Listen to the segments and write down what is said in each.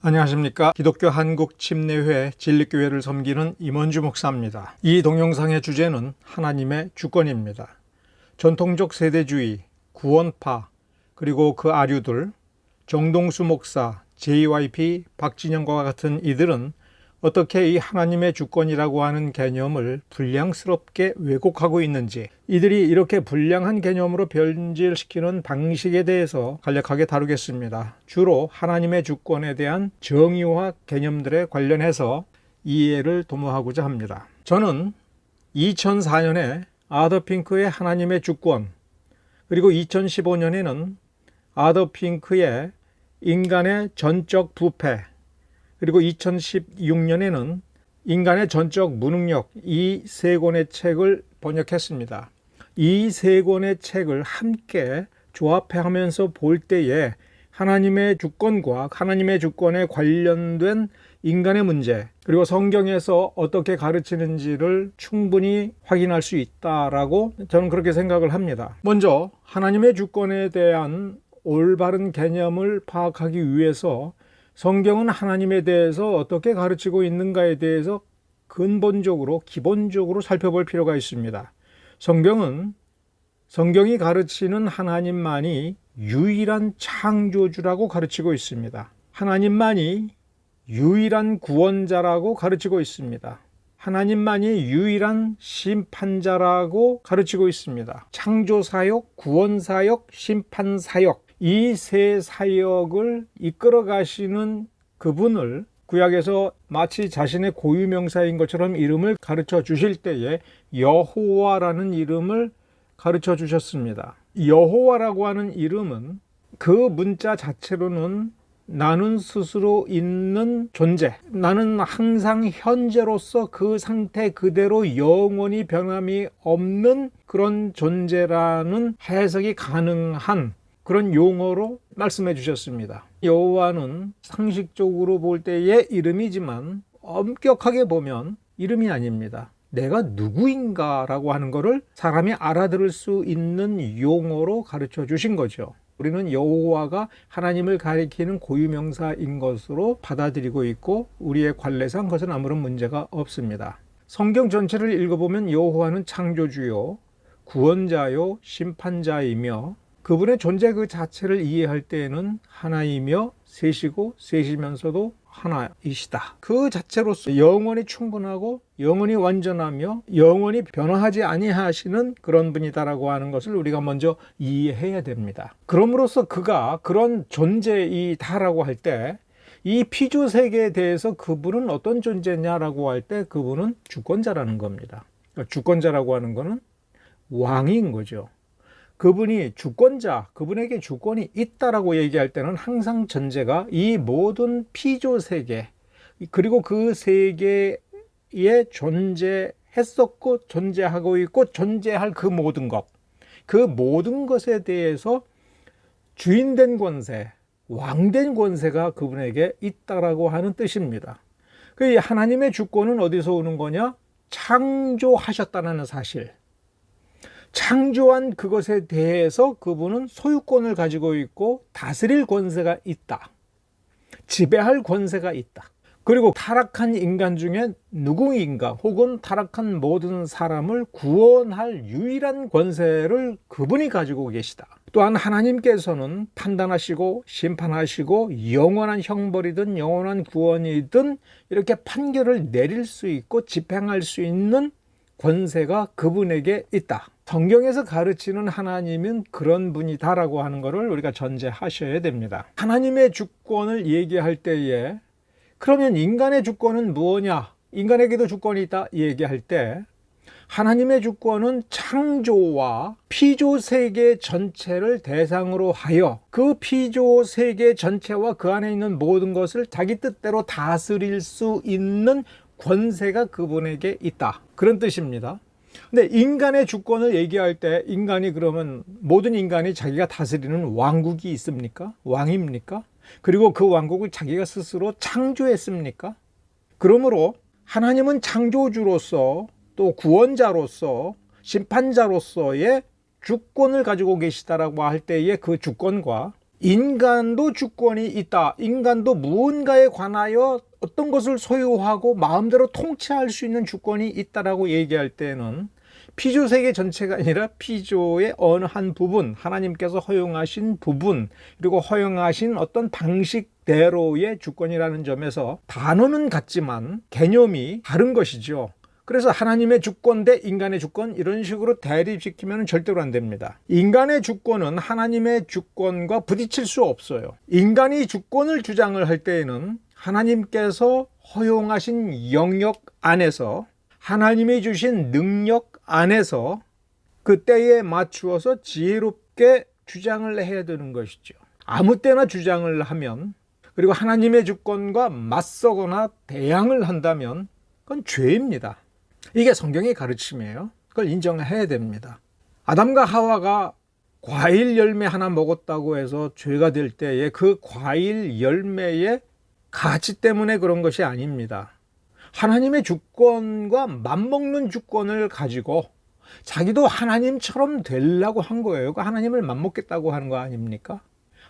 안녕하십니까. 기독교 한국침례회 진리교회를 섬기는 임원주 목사입니다. 이 동영상의 주제는 하나님의 주권입니다. 전통적 세대주의, 구원파, 그리고 그 아류들, 정동수 목사, JYP, 박진영과 같은 이들은 어떻게 이 하나님의 주권이라고 하는 개념을 불량스럽게 왜곡하고 있는지, 이들이 이렇게 불량한 개념으로 변질시키는 방식에 대해서 간략하게 다루겠습니다. 주로 하나님의 주권에 대한 정의와 개념들에 관련해서 이해를 도모하고자 합니다. 저는 2004년에 아더 핑크의 하나님의 주권, 그리고 2015년에는 아더 핑크의 인간의 전적 부패, 그리고 2016년에는 인간의 전적 무능력, 이 세 권의 책을 번역했습니다. 이 세 권의 책을 함께 조합하면서 볼 때에 하나님의 주권과 하나님의 주권에 관련된 인간의 문제, 그리고 성경에서 어떻게 가르치는지를 충분히 확인할 수 있다라고 저는 그렇게 생각을 합니다. 먼저 하나님의 주권에 대한 올바른 개념을 파악하기 위해서 성경은 하나님에 대해서 어떻게 가르치고 있는가에 대해서 근본적으로, 기본적으로 살펴볼 필요가 있습니다. 성경이 가르치는 하나님만이 유일한 창조주라고 가르치고 있습니다. 하나님만이 유일한 구원자라고 가르치고 있습니다. 하나님만이 유일한 심판자라고 가르치고 있습니다. 창조사역, 구원사역, 심판사역, 이 세 사역을 이끌어 가시는 그분을 구약에서 마치 자신의 고유명사인 것처럼 이름을 가르쳐 주실 때에 여호와라는 이름을 가르쳐 주셨습니다. 여호와라고 하는 이름은 그 문자 자체로는 나는 스스로 있는 존재, 나는 항상 현재로서 그 상태 그대로 영원히 변함이 없는 그런 존재라는 해석이 가능한 그런 용어로 말씀해 주셨습니다. 여호와는 상식적으로 볼 때의 이름이지만 엄격하게 보면 이름이 아닙니다. 내가 누구인가 라고 하는 것을 사람이 알아들을 수 있는 용어로 가르쳐 주신 거죠. 우리는 여호와가 하나님을 가리키는 고유명사인 것으로 받아들이고 있고 우리의 관례상 그것은 아무런 문제가 없습니다. 성경 전체를 읽어보면 여호와는 창조주요, 구원자요, 심판자이며 그분의 존재 그 자체를 이해할 때에는 하나이며 셋이고 셋이면서도 하나이시다. 그 자체로서 영원히 충분하고 영원히 완전하며 영원히 변화하지 아니하시는 그런 분이다라고 하는 것을 우리가 먼저 이해해야 됩니다. 그럼으로써 그가 그런 존재이다라고 할 때 이 피조 세계에 대해서 그분은 어떤 존재냐라고 할 때 그분은 주권자라는 겁니다. 그러니까 주권자라고 하는 것은 왕인 거죠. 그분이 주권자, 그분에게 주권이 있다라고 얘기할 때는 항상 전제가 이 모든 피조 세계, 그리고 그 세계에 존재했었고 존재하고 있고 존재할 그 모든 것, 그 모든 것에 대해서 주인된 권세, 왕된 권세가 그분에게 있다라고 하는 뜻입니다. 그 하나님의 주권은 어디서 오는 거냐? 창조하셨다는 사실. 창조한 그것에 대해서 그분은 소유권을 가지고 있고 다스릴 권세가 있다. 지배할 권세가 있다. 그리고 타락한 인간 중에 누구인가 혹은 타락한 모든 사람을 구원할 유일한 권세를 그분이 가지고 계시다. 또한 하나님께서는 판단하시고 심판하시고 영원한 형벌이든 영원한 구원이든 이렇게 판결을 내릴 수 있고 집행할 수 있는 권세가 그분에게 있다. 성경에서 가르치는 하나님은 그런 분이다라고 하는 것을 우리가 전제하셔야 됩니다. 하나님의 주권을 얘기할 때에 그러면 인간의 주권은 무엇이냐? 인간에게도 주권이 있다 얘기할 때 하나님의 주권은 창조와 피조 세계 전체를 대상으로 하여 그 피조 세계 전체와 그 안에 있는 모든 것을 자기 뜻대로 다스릴 수 있는 권세가 그분에게 있다. 그런 뜻입니다. 근데 인간의 주권을 얘기할 때 인간이 그러면 모든 인간이 자기가 다스리는 왕국이 있습니까? 왕입니까? 그리고 그 왕국을 자기가 스스로 창조했습니까? 그러므로 하나님은 창조주로서 또 구원자로서 심판자로서의 주권을 가지고 계시다라고 할 때의 그 주권과 인간도 주권이 있다. 인간도 무언가에 관하여 어떤 것을 소유하고 마음대로 통치할 수 있는 주권이 있다라고 얘기할 때는 피조 세계 전체가 아니라 피조의 어느 한 부분, 하나님께서 허용하신 부분, 그리고 허용하신 어떤 방식대로의 주권이라는 점에서 단어는 같지만 개념이 다른 것이죠. 그래서 하나님의 주권 대 인간의 주권 이런 식으로 대립시키면 절대로 안 됩니다. 인간의 주권은 하나님의 주권과 부딪힐 수 없어요. 인간이 주권을 주장을 할 때에는 하나님께서 허용하신 영역 안에서 하나님이 주신 능력 안에서 그때에 맞추어서 지혜롭게 주장을 해야 되는 것이죠. 아무 때나 주장을 하면, 그리고 하나님의 주권과 맞서거나 대항을 한다면 그건 죄입니다. 이게 성경의 가르침이에요. 그걸 인정해야 됩니다. 아담과 하와가 과일 열매 하나 먹었다고 해서 죄가 될 때에 그 과일 열매의 가치 때문에 그런 것이 아닙니다. 하나님의 주권과 맞먹는 주권을 가지고 자기도 하나님처럼 되려고 한 거예요. 하나님을 맞먹겠다고 하는 거 아닙니까?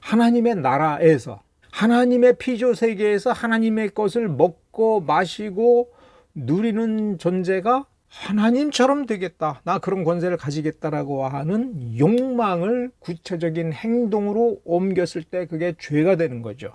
하나님의 나라에서, 하나님의 피조 세계에서 하나님의 것을 먹고 마시고 누리는 존재가 하나님처럼 되겠다, 나 그런 권세를 가지겠다라고 하는 욕망을 구체적인 행동으로 옮겼을 때 그게 죄가 되는 거죠.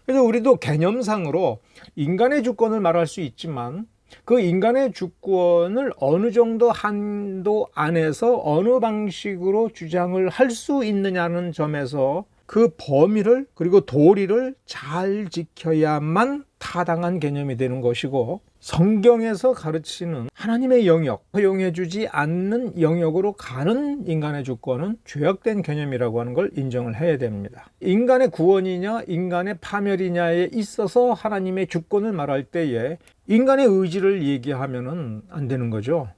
그래서 우리도 개념상으로 인간의 주권을 말할 수 있지만 그 인간의 주권을 어느 정도 한도 안에서 어느 방식으로 주장을 할 수 있느냐는 점에서 그 범위를, 그리고 도리를 잘 지켜야만 타당한 개념이 되는 것이고, 성경에서 가르치는 하나님의 영역, 허용해 주지 않는 영역으로 가는 인간의 주권은 죄악된 개념이라고 하는 걸 인정을 해야 됩니다. 인간의 구원이냐 인간의 파멸이냐에 있어서 하나님의 주권을 말할 때에 인간의 의지를 얘기하면은 안 되는 거죠.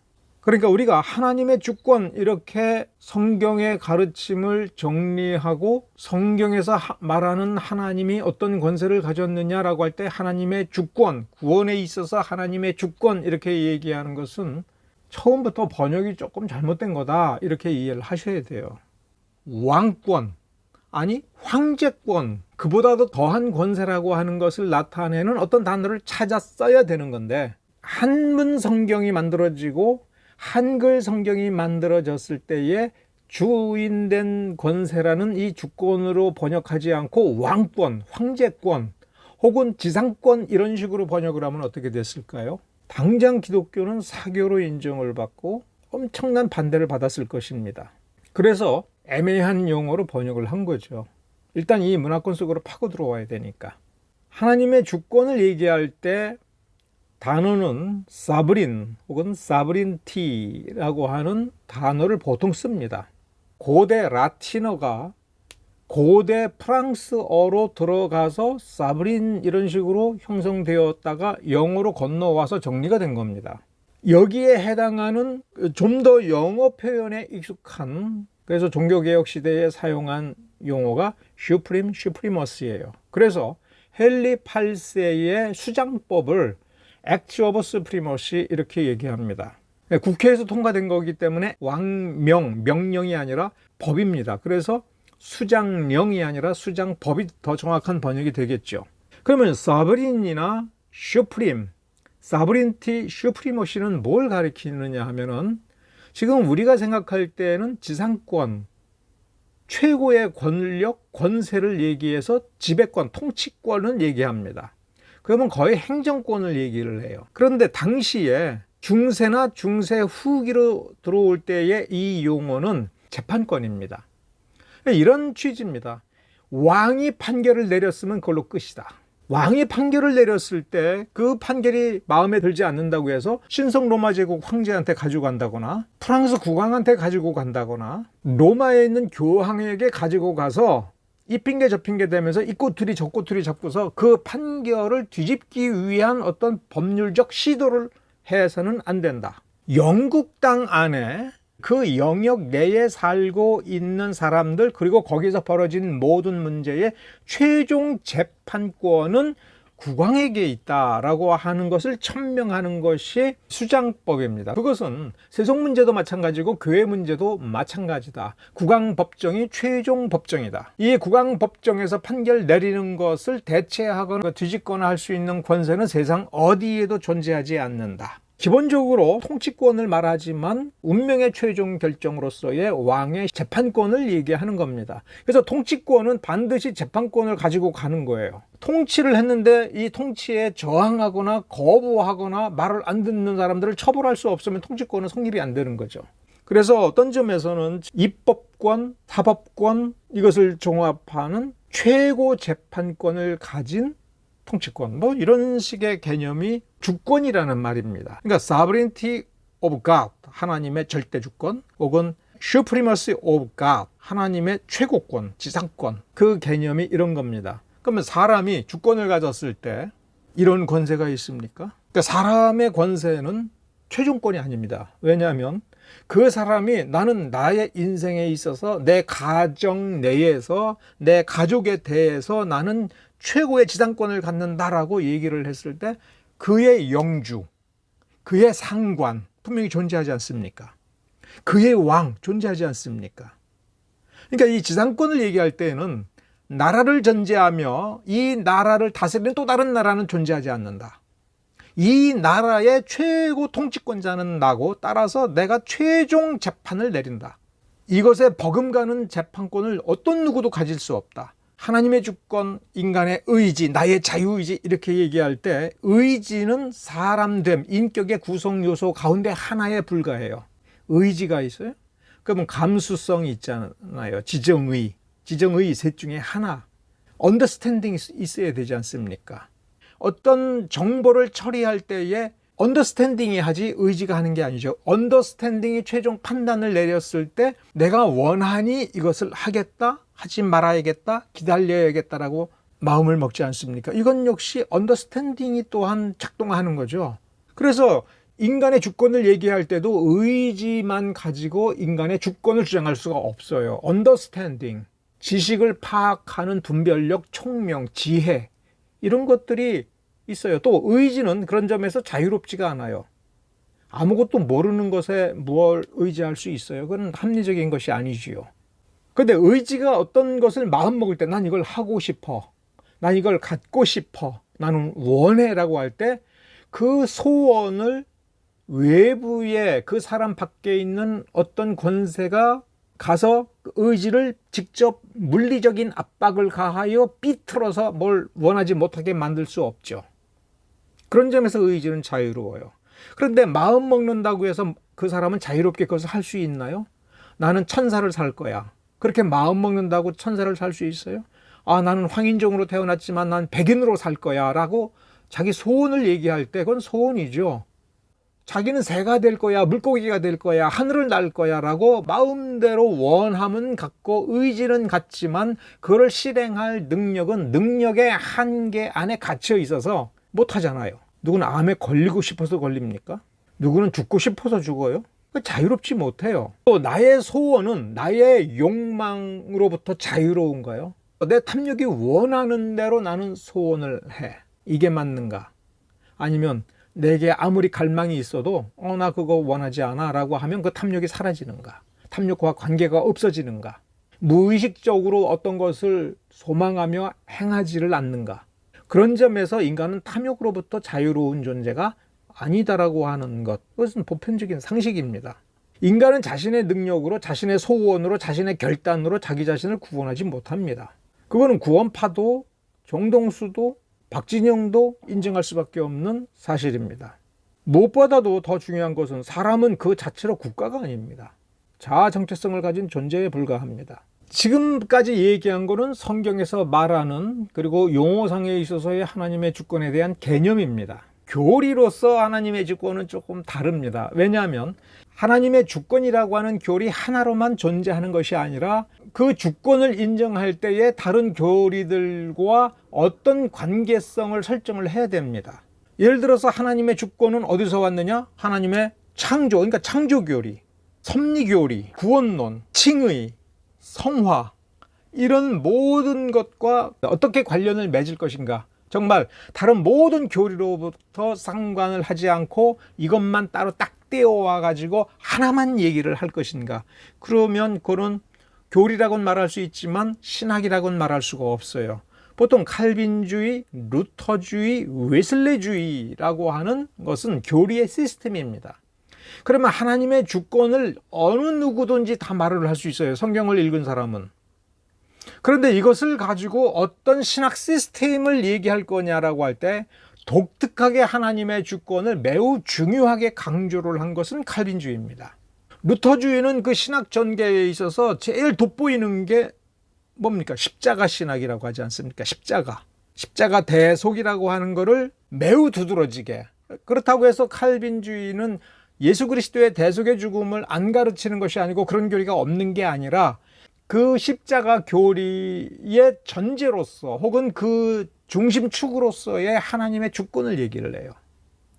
그러니까 우리가 하나님의 주권, 이렇게 성경의 가르침을 정리하고 성경에서 말하는 하나님이 어떤 권세를 가졌느냐라고 할 때 하나님의 주권, 구원에 있어서 하나님의 주권 이렇게 얘기하는 것은 처음부터 번역이 조금 잘못된 거다, 이렇게 이해를 하셔야 돼요. 왕권, 아니 황제권, 그보다도 더한 권세라고 하는 것을 나타내는 어떤 단어를 찾아 써야 되는 건데, 한문 성경이 만들어지고 한글 성경이 만들어졌을 때에 주인된 권세라는 이 주권으로 번역하지 않고 왕권, 황제권 혹은 지상권 이런 식으로 번역을 하면 어떻게 됐을까요? 당장 기독교는 사교로 인정을 받고 엄청난 반대를 받았을 것입니다. 그래서 애매한 용어로 번역을 한 거죠. 일단 이 문화권 속으로 파고 들어와야 되니까. 하나님의 주권을 얘기할 때 단어는 사브린 혹은 사브린티라고 하는 단어를 보통 씁니다. 고대 라틴어가 고대 프랑스어로 들어가서 사브린 이런 식으로 형성되었다가 영어로 건너와서 정리가 된 겁니다. 여기에 해당하는 좀 더 영어 표현에 익숙한, 그래서 종교개혁 시대에 사용한 용어가 슈프림, 슈프리머스예요. 그래서 헨리 8세의 수장법을 Act of Supremacy 이렇게 얘기합니다. 국회에서 통과된 거기 때문에 왕명, 명령이 아니라 법입니다. 그래서 수장령이 아니라 수장법이 더 정확한 번역이 되겠죠. 그러면 sovereign이나 supreme, sovereignty, supremacy는 뭘 가리키느냐 하면은 지금 우리가 생각할 때는 지상권, 최고의 권력, 권세를 얘기해서 지배권, 통치권을 얘기합니다. 그러면 거의 행정권을 얘기를 해요. 그런데 당시에 중세나 중세 후기로 들어올 때의 이 용어는 재판권입니다. 이런 취지입니다. 왕이 판결을 내렸으면 그걸로 끝이다. 왕이 판결을 내렸을 때 그 판결이 마음에 들지 않는다고 해서 신성 로마 제국 황제한테 가지고 간다거나 프랑스 국왕한테 가지고 간다거나 로마에 있는 교황에게 가지고 가서 이 핑계 저 핑계 대면서 이 꼬투리 저 꼬투리 잡고서 그 판결을 뒤집기 위한 어떤 법률적 시도를 해서는 안 된다. 영국 땅 안에 그 영역 내에 살고 있는 사람들, 그리고 거기서 벌어진 모든 문제의 최종 재판권은 국왕에게 있다라고 하는 것을 천명하는 것이 수장법입니다. 그것은 세속 문제도 마찬가지고 교회 문제도 마찬가지다. 국왕 법정이 최종 법정이다. 이 국왕 법정에서 판결 내리는 것을 대체하거나 뒤집거나 할 수 있는 권세는 세상 어디에도 존재하지 않는다. 기본적으로 통치권을 말하지만 운명의 최종 결정으로서의 왕의 재판권을 얘기하는 겁니다. 그래서 통치권은 반드시 재판권을 가지고 가는 거예요. 통치를 했는데 이 통치에 저항하거나 거부하거나 말을 안 듣는 사람들을 처벌할 수 없으면 통치권은 성립이 안 되는 거죠. 그래서 어떤 점에서는 입법권, 사법권 이것을 종합하는 최고 재판권을 가진 통치권, 뭐 이런 식의 개념이 주권이라는 말입니다. 그러니까 sovereignty of God, 하나님의 절대 주권, 혹은 supremacy of God, 하나님의 최고권, 지상권, 그 개념이 이런 겁니다. 그러면 사람이 주권을 가졌을 때 이런 권세가 있습니까? 그러니까 사람의 권세는 최종권이 아닙니다. 왜냐하면 그 사람이 나는 나의 인생에 있어서 내 가정 내에서 내 가족에 대해서 나는 최고의 지상권을 갖는다라고 얘기를 했을 때 그의 영주, 그의 상관 분명히 존재하지 않습니까? 그의 왕 존재하지 않습니까? 그러니까 이 지상권을 얘기할 때는 나라를 전제하며 이 나라를 다스리는 또 다른 나라는 존재하지 않는다. 이 나라의 최고 통치권자는 나고 따라서 내가 최종 재판을 내린다. 이것에 버금가는 재판권을 어떤 누구도 가질 수 없다. 하나님의 주권, 인간의 의지, 나의 자유의지 이렇게 얘기할 때 의지는 사람됨, 인격의 구성 요소 가운데 하나에 불과해요. 의지가 있어요? 그러면 감수성이 있잖아요. 지정의 셋 중에 하나. 언더스탠딩이 있어야 되지 않습니까? 어떤 정보를 처리할 때에 언더스탠딩이 하지 의지가 하는 게 아니죠. 언더스탠딩이 최종 판단을 내렸을 때 내가 원하니 이것을 하겠다, 하지 말아야겠다, 기다려야겠다라고 마음을 먹지 않습니까? 이건 역시 언더스탠딩이 또한 작동하는 거죠. 그래서 인간의 주권을 얘기할 때도 의지만 가지고 인간의 주권을 주장할 수가 없어요. 언더스탠딩, 지식을 파악하는 분별력, 총명, 지혜 이런 것들이 있어요. 또 의지는 그런 점에서 자유롭지가 않아요. 아무것도 모르는 것에 뭘 의지할 수 있어요? 그건 합리적인 것이 아니지요. 그런데 의지가 어떤 것을 마음먹을 때 난 이걸 하고 싶어, 난 이걸 갖고 싶어, 나는 원해라고 할 때 그 소원을 외부에 그 사람 밖에 있는 어떤 권세가 가서 의지를 직접 물리적인 압박을 가하여 삐틀어서 뭘 원하지 못하게 만들 수 없죠. 그런 점에서 의지는 자유로워요. 그런데 마음 먹는다고 해서 그 사람은 자유롭게 그것을 할 수 있나요? 나는 천사를 살 거야. 그렇게 마음 먹는다고 천사를 살 수 있어요? 아, 나는 황인종으로 태어났지만 난 백인으로 살 거야 라고 자기 소원을 얘기할 때 그건 소원이죠. 자기는 새가 될 거야, 물고기가 될 거야, 하늘을 날 거야 라고 마음대로 원함은 갖고 의지는 갖지만 그걸 실행할 능력은 능력의 한계 안에 갇혀 있어서 못하잖아요. 누구는 암에 걸리고 싶어서 걸립니까? 누구는 죽고 싶어서 죽어요? 자유롭지 못해요. 또 나의 소원은 나의 욕망으로부터 자유로운가요? 내 탐욕이 원하는 대로 나는 소원을 해. 이게 맞는가? 아니면 내게 아무리 갈망이 있어도 나 그거 원하지 않아 라고 하면 그 탐욕이 사라지는가? 탐욕과 관계가 없어지는가? 무의식적으로 어떤 것을 소망하며 행하지를 않는가? 그런 점에서 인간은 탐욕으로부터 자유로운 존재가 아니다라고 하는 것, 그것은 보편적인 상식입니다. 인간은 자신의 능력으로, 자신의 소원으로, 자신의 결단으로 자기 자신을 구원하지 못합니다. 그거는 구원파도 정동수도 박진영도 인정할 수밖에 없는 사실입니다. 무엇보다도 더 중요한 것은 사람은 그 자체로 국가가 아닙니다. 자아 정체성을 가진 존재에 불과합니다. 지금까지 얘기한 거는 성경에서 말하는, 그리고 용어상에 있어서의 하나님의 주권에 대한 개념입니다. 교리로서 하나님의 주권은 조금 다릅니다. 왜냐하면 하나님의 주권이라고 하는 교리 하나로만 존재하는 것이 아니라 그 주권을 인정할 때에 다른 교리들과 어떤 관계성을 설정을 해야 됩니다. 예를 들어서 하나님의 주권은 어디서 왔느냐? 하나님의 창조, 그러니까 창조교리, 섭리교리, 구원론, 칭의, 성화, 이런 모든 것과 어떻게 관련을 맺을 것인가? 정말 다른 모든 교리로부터 상관을 하지 않고 이것만 따로 딱 떼어와 가지고 하나만 얘기를 할 것인가? 그러면 그거는 교리라고는 말할 수 있지만 신학이라고는 말할 수가 없어요. 보통 칼빈주의, 루터주의, 웨슬레주의라고 하는 것은 교리의 시스템입니다. 그러면 하나님의 주권을 어느 누구든지 다 말을 할 수 있어요. 성경을 읽은 사람은. 그런데 이것을 가지고 어떤 신학 시스템을 얘기할 거냐라고 할 때 독특하게 하나님의 주권을 매우 중요하게 강조를 한 것은 칼빈주의입니다. 루터주의는 그 신학 전개에 있어서 제일 돋보이는 게 뭡니까? 십자가 신학이라고 하지 않습니까? 십자가 대속이라고 하는 것을 매우 두드러지게. 그렇다고 해서 칼빈주의는 예수 그리스도의 대속의 죽음을 안 가르치는 것이 아니고 그런 교리가 없는 게 아니라 그 십자가 교리의 전제로서 혹은 그 중심축으로서의 하나님의 주권을 얘기를 해요.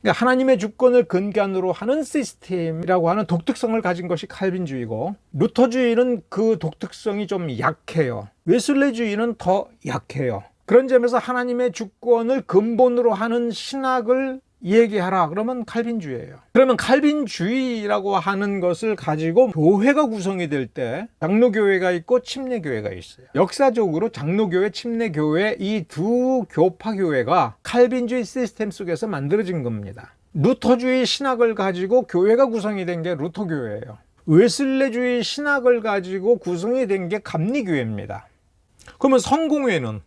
그러니까 하나님의 주권을 근간으로 하는 시스템이라고 하는 독특성을 가진 것이 칼빈주의고, 루터주의는 그 독특성이 좀 약해요. 웨슬레주의는 더 약해요. 그런 점에서 하나님의 주권을 근본으로 하는 신학을 얘기하라 그러면 칼빈주의예요. 그러면 칼빈주의라고 하는 것을 가지고 교회가 구성이 될 때 장로교회가 있고 침례교회가 있어요. 역사적으로 장로교회, 침례교회 이 두 교파교회가 칼빈주의 시스템 속에서 만들어진 겁니다. 루터주의 신학을 가지고 교회가 구성이 된 게 루터교회예요. 웨슬레주의 신학을 가지고 구성이 된 게 감리교회입니다. 그러면 성공회는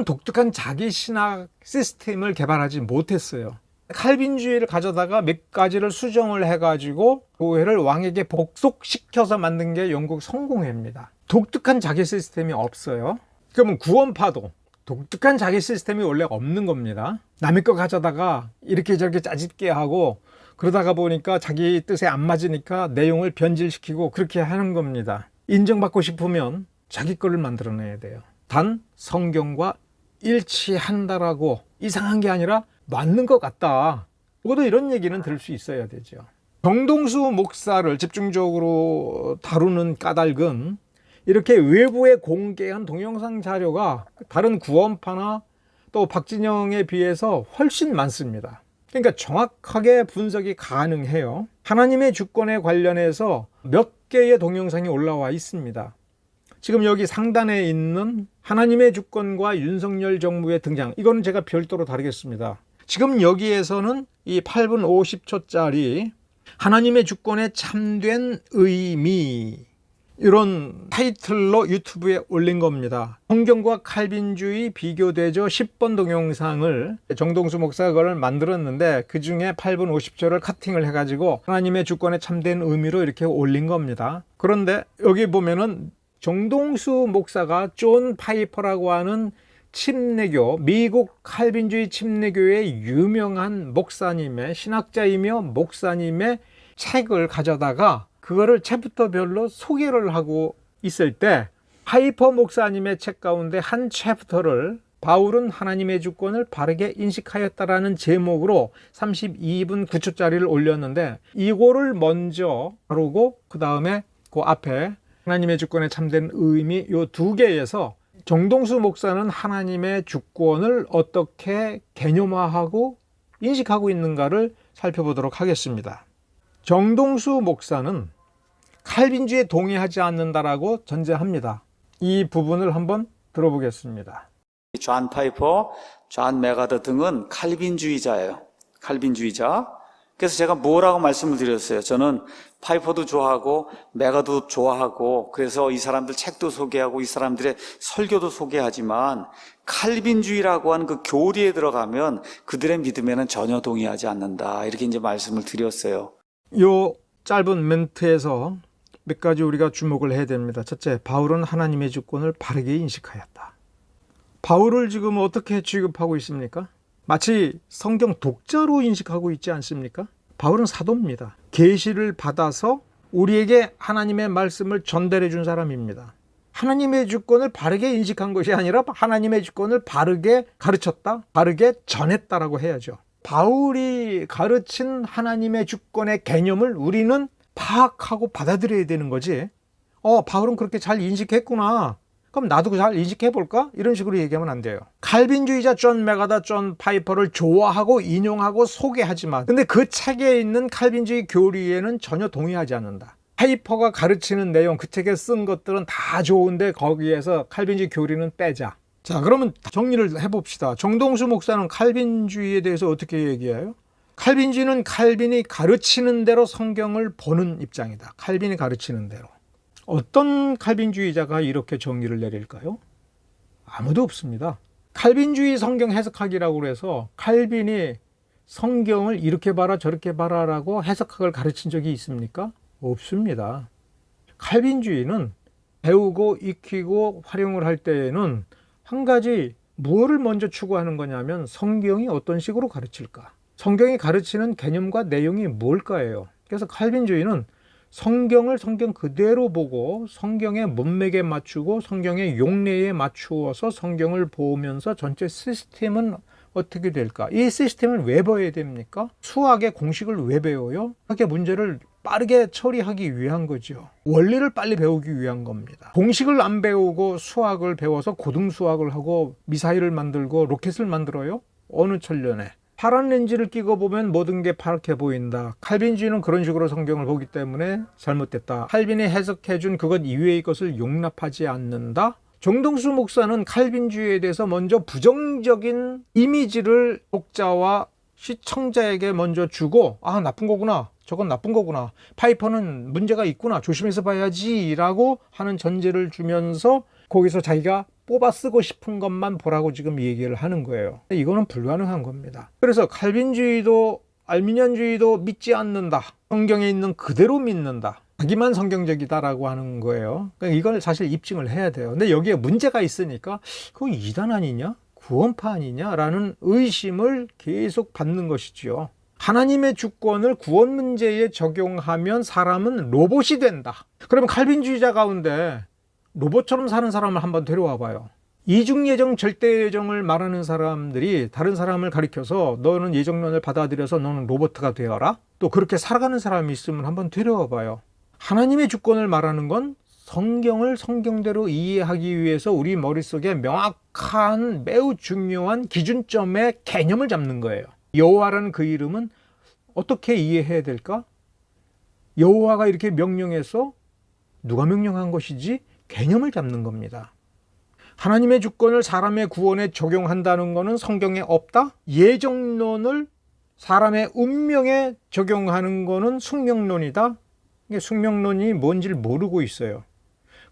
독특한 자기 신학 시스템을 개발하지 못했어요. 칼빈주의를 가져다가 몇 가지를 수정을 해가지고 교회를 왕에게 복속시켜서 만든 게 영국 성공회입니다. 독특한 자기 시스템이 없어요. 그러면 구원파도 독특한 자기 시스템이 원래 없는 겁니다. 남의 거 가져다가 이렇게 저렇게 짜집게 하고 그러다가 보니까 자기 뜻에 안 맞으니까 내용을 변질시키고 그렇게 하는 겁니다. 인정받고 싶으면 자기 거를 만들어내야 돼요. 단 성경과 일치한다라고 이상한 게 아니라 맞는 것 같다. 적어도 이런 얘기는 들을 수 있어야 되죠. 정동수 목사를 집중적으로 다루는 까닭은 이렇게 외부에 공개한 동영상 자료가 다른 구원파나 또 박진영에 비해서 훨씬 많습니다. 그러니까 정확하게 분석이 가능해요. 하나님의 주권에 관련해서 몇 개의 동영상이 올라와 있습니다. 지금 여기 상단에 있는 하나님의 주권과 윤석열 정부의 등장, 이거는 제가 별도로 다루겠습니다. 지금 여기에서는 이 8분 50초짜리 하나님의 주권의 참된 의미, 이런 타이틀로 유튜브에 올린 겁니다. 성경과 칼빈주의 비교되죠 10번 동영상을 정동수 목사가 그걸 만들었는데 그 중에 8분 50초를 카팅을 해가지고 하나님의 주권의 참된 의미로 이렇게 올린 겁니다. 그런데 여기 보면은 정동수 목사가 존 파이퍼라고 하는 침례교, 미국 칼빈주의 침례교의 유명한 목사님의, 신학자이며 목사님의 책을 가져다가 그거를 챕터별로 소개를 하고 있을 때 파이퍼 목사님의 책 가운데 한 챕터를 바울은 하나님의 주권을 바르게 인식하였다라는 제목으로 32분 9초짜리를 올렸는데 이거를 먼저 다루고 그 다음에 그 앞에 하나님의 주권에 참된 의미 요 두 개에서 정동수 목사는 하나님의 주권을 어떻게 개념화하고 인식하고 있는가를 살펴보도록 하겠습니다. 정동수 목사는 칼빈주의에 동의하지 않는다라고 전제합니다. 이 부분을 한번 들어보겠습니다. 존 파이퍼, 존 메가더 등은 칼빈주의자예요. 칼빈주의자. 그래서 제가 뭐라고 말씀을 드렸어요. 저는 파이퍼도 좋아하고 메가도 좋아하고 그래서 이 사람들 책도 소개하고 이 사람들의 설교도 소개하지만 칼빈주의라고 하는 그 교리에 들어가면 그들의 믿음에는 전혀 동의하지 않는다. 이렇게 이제 말씀을 드렸어요. 요 짧은 멘트에서 몇 가지 우리가 주목을 해야 됩니다. 첫째, 바울은 하나님의 주권을 바르게 인식하였다. 바울을 지금 어떻게 취급하고 있습니까? 마치 성경 독자로 인식하고 있지 않습니까? 바울은 사도입니다. 계시를 받아서 우리에게 하나님의 말씀을 전달해 준 사람입니다. 하나님의 주권을 바르게 인식한 것이 아니라 하나님의 주권을 바르게 가르쳤다, 바르게 전했다라고 해야죠. 바울이 가르친 하나님의 주권의 개념을 우리는 파악하고 받아들여야 되는 거지. 바울은 그렇게 잘 인식했구나. 그럼 나도 잘 인식해볼까? 이런 식으로 얘기하면 안 돼요. 칼빈주의자 존 메가더, 존 파이퍼를 좋아하고 인용하고 소개하지만 근데 그 책에 있는 칼빈주의 교리에는 전혀 동의하지 않는다. 파이퍼가 가르치는 내용, 그 책에 쓴 것들은 다 좋은데 거기에서 칼빈주의 교리는 빼자. 자, 그러면 정리를 해봅시다. 정동수 목사는 칼빈주의에 대해서 어떻게 얘기해요? 칼빈주의는 칼빈이 가르치는 대로 성경을 보는 입장이다. 칼빈이 가르치는 대로. 어떤 칼빈주의자가 이렇게 정의를 내릴까요? 아무도 없습니다. 칼빈주의 성경 해석학이라고 해서 칼빈이 성경을 이렇게 봐라 저렇게 봐라라고 해석학을 가르친 적이 있습니까? 없습니다. 칼빈주의는 배우고 익히고 활용을 할 때에는 한 가지 무엇을 먼저 추구하는 거냐면 성경이 어떤 식으로 가르칠까? 성경이 가르치는 개념과 내용이 뭘까예요. 그래서 칼빈주의는 성경을 성경 그대로 보고 성경의 문맥에 맞추고 성경의 용례에 맞추어서 성경을 보면서 전체 시스템은 어떻게 될까? 이 시스템을 왜 배워야 됩니까? 수학의 공식을 왜 배워요? 수학의 문제를 빠르게 처리하기 위한 거죠. 원리를 빨리 배우기 위한 겁니다. 공식을 안 배우고 수학을 배워서 고등수학을 하고 미사일을 만들고 로켓을 만들어요? 어느 천년에? 파란 렌즈를 끼고 보면 모든 게 파랗게 보인다. 칼빈주의는 그런 식으로 성경을 보기 때문에 잘못됐다. 칼빈이 해석해준 그것 이외의 것을 용납하지 않는다. 정동수 목사는 칼빈주의에 대해서 먼저 부정적인 이미지를 독자와 시청자에게 먼저 주고 아, 나쁜 거구나. 저건 나쁜 거구나. 파이퍼는 문제가 있구나. 조심해서 봐야지 라고 하는 전제를 주면서 거기서 자기가 뽑아 쓰고 싶은 것만 보라고 지금 얘기를 하는 거예요. 이거는 불가능한 겁니다. 그래서 칼빈주의도 알미니안주의도 믿지 않는다. 성경에 있는 그대로 믿는다. 자기만 성경적이다라고 하는 거예요. 그러니까 이걸 사실 입증을 해야 돼요. 근데 여기에 문제가 있으니까 그거 이단 아니냐? 구원파 아니냐라는 의심을 계속 받는 것이지요. 하나님의 주권을 구원 문제에 적용하면 사람은 로봇이 된다. 그러면 칼빈주의자 가운데 로봇처럼 사는 사람을 한번 데려와 봐요. 이중예정, 절대예정을 말하는 사람들이 다른 사람을 가리켜서 너는 예정론을 받아들여서 너는 로봇가 되어라. 또 그렇게 살아가는 사람이 있으면 한번 데려와 봐요. 하나님의 주권을 말하는 건 성경을 성경대로 이해하기 위해서 우리 머릿속에 명확한 매우 중요한 기준점의 개념을 잡는 거예요. 여호와라는 그 이름은 어떻게 이해해야 될까? 여호와가 이렇게 명령해서 누가 명령한 것이지? 개념을 잡는 겁니다. 하나님의 주권을 사람의 구원에 적용한다는 것은 성경에 없다? 예정론을 사람의 운명에 적용하는 것은 숙명론이다? 이게 숙명론이 뭔지를 모르고 있어요.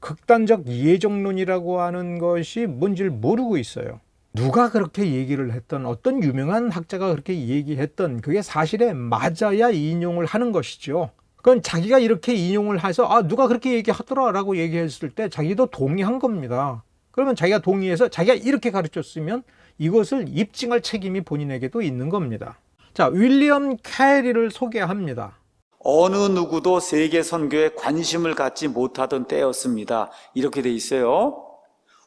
극단적 예정론이라고 하는 것이 뭔지를 모르고 있어요. 누가 그렇게 얘기를 했던 어떤 유명한 학자가 그렇게 얘기했던 그게 사실에 맞아야 인용을 하는 것이죠. 그건 자기가 이렇게 인용을 해서 아 누가 그렇게 얘기하더라 라고 얘기했을 때 자기도 동의한 겁니다. 그러면 자기가 동의해서 자기가 이렇게 가르쳤으면 이것을 입증할 책임이 본인에게도 있는 겁니다. 자, 윌리엄 캐리를 소개합니다. 어느 누구도 세계 선교에 관심을 갖지 못하던 때였습니다. 이렇게 돼 있어요.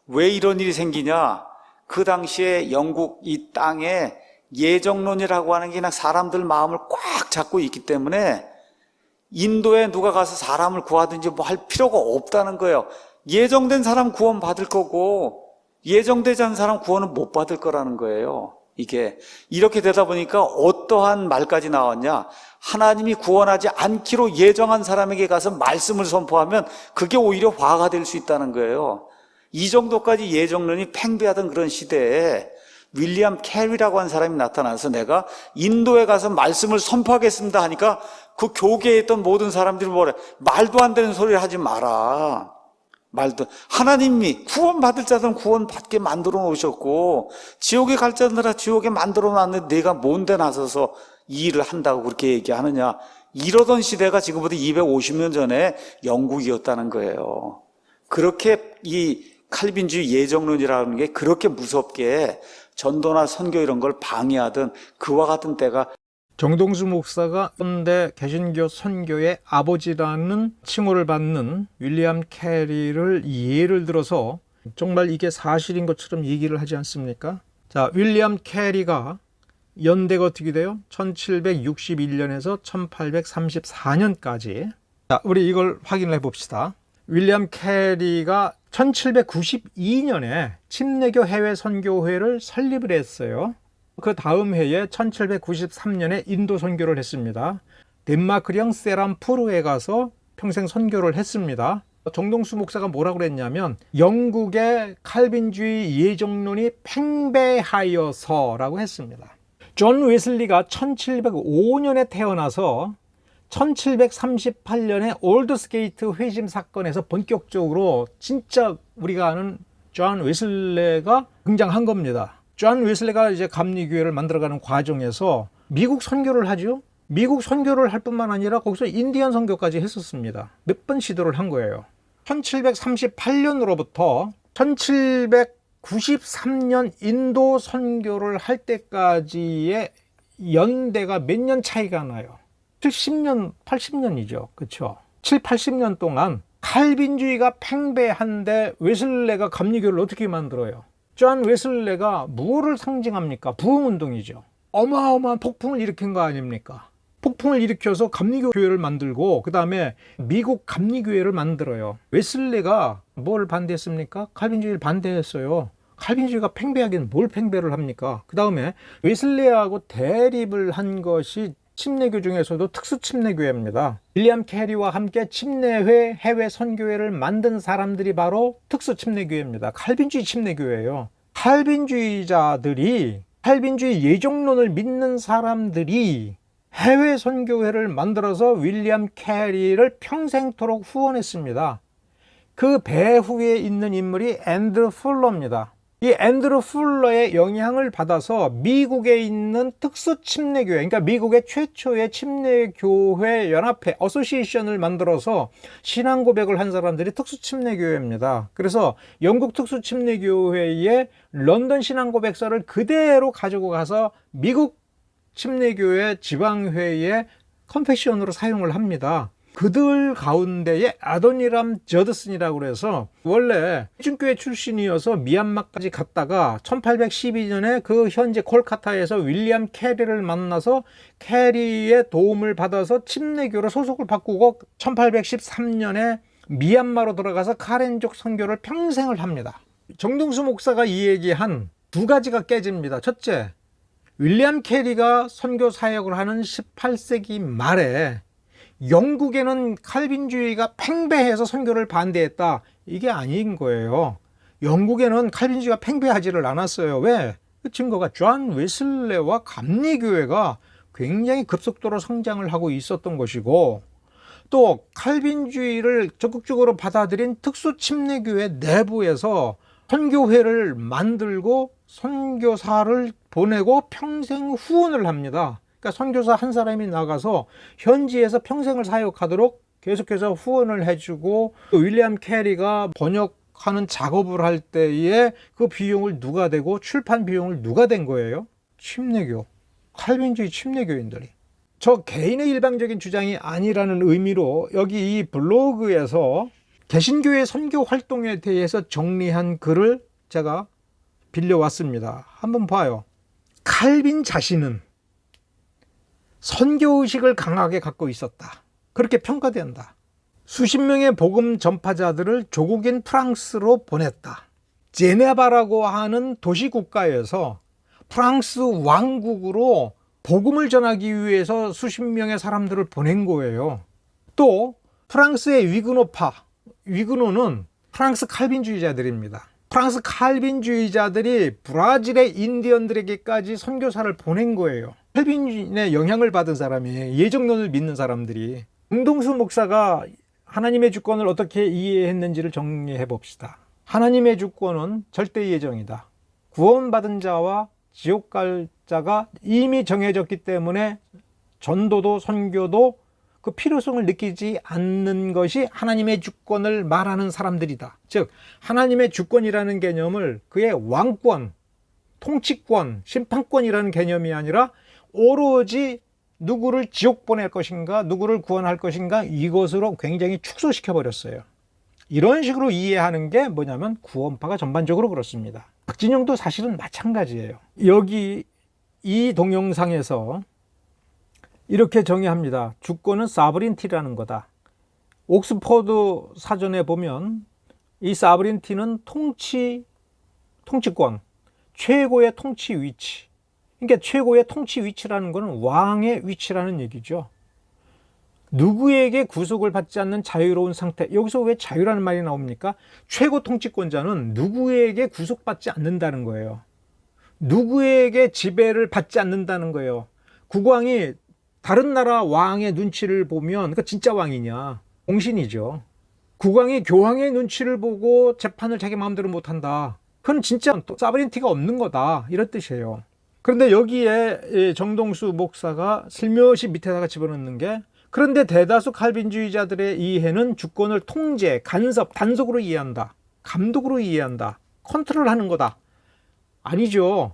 왜 이런 일이 생기냐? 그 당시에 영국 이 땅에 예정론이라고 하는 게 그냥 사람들 마음을 꽉 잡고 있기 때문에 인도에 누가 가서 사람을 구하든지 뭐 할 필요가 없다는 거예요. 예정된 사람 구원 받을 거고 예정되지 않은 사람 구원은 못 받을 거라는 거예요. 이게 이렇게 되다 보니까 어떠한 말까지 나왔냐? 하나님이 구원하지 않기로 예정한 사람에게 가서 말씀을 선포하면 그게 오히려 화가 될 수 있다는 거예요. 이 정도까지 예정론이 팽배하던 그런 시대에 윌리엄 캐리라고 하는 사람이 나타나서 내가 인도에 가서 말씀을 선포하겠습니다 하니까 그 교계에 있던 모든 사람들이 뭐래? 말도 안 되는 소리를 하지 마라. 하나님이 구원받을 자들은 구원받게 만들어 놓으셨고 지옥에 갈 자들은 지옥에 만들어 놨는데 내가 뭔데 나서서 이 일을 한다고 그렇게 얘기하느냐. 이러던 시대가 지금부터 250년 전에 영국이었다는 거예요. 그렇게 이 칼빈주의 예정론이라는 게 그렇게 무섭게 전도나 선교 이런 걸 방해하던 그와 같은 때가 정동수 목사가 현대 개신교 선교의 아버지라는 칭호를 받는 윌리엄 캐리를 예를 들어서 정말 이게 사실인 것처럼 얘기를 하지 않습니까? 자, 윌리엄 캐리가 연대가 어떻게 돼요? 1761년에서 1834년까지. 자, 우리 이걸 확인을 해봅시다. 윌리엄 캐리가 1792년에 침례교 해외 선교회를 설립을 했어요. 그 다음 해에 1793년에 인도 선교를 했습니다. 덴마크령 세람푸르에 가서 평생 선교를 했습니다. 정동수 목사가 뭐라고 그랬냐면 영국의 칼빈주의 예정론이 팽배하여서라고 했습니다. 존 웨슬리가 1705년에 태어나서 1738년에 올드스게이트 회심 사건에서 본격적으로 진짜 우리가 아는 존 웨슬레가 등장한 겁니다. 존 웨슬레가 이제 감리교회를 만들어가는 과정에서 미국 선교를 하죠. 미국 선교를 할 뿐만 아니라 거기서 인디언 선교까지 했었습니다. 몇 번 시도를 한 거예요. 1738년으로부터 1793년 인도 선교를 할 때까지의 연대가 몇 년 차이가 나요. 70년, 80년이죠. 그렇죠? 7, 80년 동안 칼빈주의가 팽배한데 웨슬레가 감리교를 어떻게 만들어요? 존 웨슬레가 무엇을 상징합니까? 부흥운동이죠. 어마어마한 폭풍을 일으킨 거 아닙니까? 폭풍을 일으켜서 감리교 교회를 만들고 그 다음에 미국 감리교회를 만들어요. 웨슬레가 뭘 반대했습니까? 칼빈주의를 반대했어요. 칼빈주의가 팽배하기는 뭘 팽배를 합니까? 그 다음에 웨슬레하고 대립을 한 것이 침례교 중에서도 특수 침례교회입니다. 윌리엄 캐리와 함께 침례회 해외 선교회를 만든 사람들이 바로 특수 침례교회입니다. 칼빈주의 침례교회예요. 칼빈주의자들이 칼빈주의 예정론을 믿는 사람들이 해외 선교회를 만들어서 윌리엄 캐리를 평생토록 후원했습니다. 그 배후에 있는 인물이 앤드루 풀러입니다. 이 앤드루 풀러의 영향을 받아서 미국에 있는 특수 침례교회, 그러니까 미국의 최초의 침례교회 연합회, 어소시에이션을 만들어서 신앙 고백을 한 사람들이 특수 침례교회입니다. 그래서 영국 특수 침례교회의 런던 신앙 고백서를 그대로 가지고 가서 미국 침례교회 지방회의 컨페션으로 사용을 합니다. 그들 가운데에 아도니람 저드슨이라고 해서 원래 회중교회 출신이어서 미얀마까지 갔다가 1812년에 그 현재 콜카타에서 윌리엄 캐리를 만나서 캐리의 도움을 받아서 침례교로 소속을 바꾸고 1813년에 미얀마로 들어가서 카렌족 선교를 평생을 합니다. 정동수 목사가 이 얘기한 두 가지가 깨집니다. 첫째, 윌리엄 캐리가 선교 사역을 하는 18세기 말에 영국에는 칼빈주의가 팽배해서 선교를 반대했다. 이게 아닌 거예요. 영국에는 칼빈주의가 팽배하지를 않았어요. 왜? 그 증거가 존 웨슬레와 감리교회가 굉장히 급속도로 성장을 하고 있었던 것이고 또 칼빈주의를 적극적으로 받아들인 특수 침례교회 내부에서 선교회를 만들고 선교사를 보내고 평생 후원을 합니다. 그러니까 선교사 한 사람이 나가서 현지에서 평생을 사역하도록 계속해서 후원을 해주고 또 윌리엄 캐리가 번역하는 작업을 할 때에 그 비용을 누가 대고 출판 비용을 누가 댄 거예요? 침례교, 칼빈주의 침례교인들이. 저 개인의 일방적인 주장이 아니라는 의미로 여기 이 블로그에서 개신교의 선교 활동에 대해서 정리한 글을 제가 빌려왔습니다. 한번 봐요. 칼빈 자신은 선교의식을 강하게 갖고 있었다. 그렇게 평가된다. 수십 명의 복음 전파자들을 조국인 프랑스로 보냈다. 제네바라고 하는 도시국가에서 프랑스 왕국으로 복음을 전하기 위해서 수십 명의 사람들을 보낸 거예요. 또 프랑스의 위그노파, 위그노는 프랑스 칼빈주의자들입니다. 프랑스 칼빈주의자들이 브라질의 인디언들에게까지 선교사를 보낸 거예요. 칼빈의 영향을 받은 사람이 예정론을 믿는 사람들이. 정동수 목사가 하나님의 주권을 어떻게 이해했는지를 정리해 봅시다. 하나님의 주권은 절대 예정이다. 구원받은 자와 지옥 갈 자가 이미 정해졌기 때문에 전도도 선교도 그 필요성을 느끼지 않는 것이 하나님의 주권을 말하는 사람들이다. 즉 하나님의 주권이라는 개념을 그의 왕권, 통치권, 심판권이라는 개념이 아니라 오로지 누구를 지옥 보낼 것인가, 누구를 구원할 것인가, 이것으로 굉장히 축소시켜 버렸어요. 이런 식으로 이해하는 게 뭐냐면 구원파가 전반적으로 그렇습니다. 박진영도 사실은 마찬가지예요. 여기 이 동영상에서 이렇게 정의합니다. 주권은 사브린티라는 거다. 옥스퍼드 사전에 보면 이 사브린티는 통치권, 최고의 통치 위치. 그러니까 최고의 통치 위치라는 것은 왕의 위치라는 얘기죠. 누구에게 구속을 받지 않는 자유로운 상태. 여기서 왜 자유라는 말이 나옵니까? 최고 통치권자는 누구에게 구속받지 않는다는 거예요. 누구에게 지배를 받지 않는다는 거예요. 국왕이 다른 나라 왕의 눈치를 보면 그 진짜 왕이냐? 공신이죠. 국왕이 교황의 눈치를 보고 재판을 자기 마음대로 못한다. 그건 진짜 사브린티가 없는 거다. 이런 뜻이에요. 그런데 여기에 정동수 목사가 슬며시 밑에다가 집어넣는 게, 그런데 대다수 칼빈주의자들의 이해는 주권을 통제, 간섭, 단속으로 이해한다. 감독으로 이해한다. 컨트롤하는 거다. 아니죠.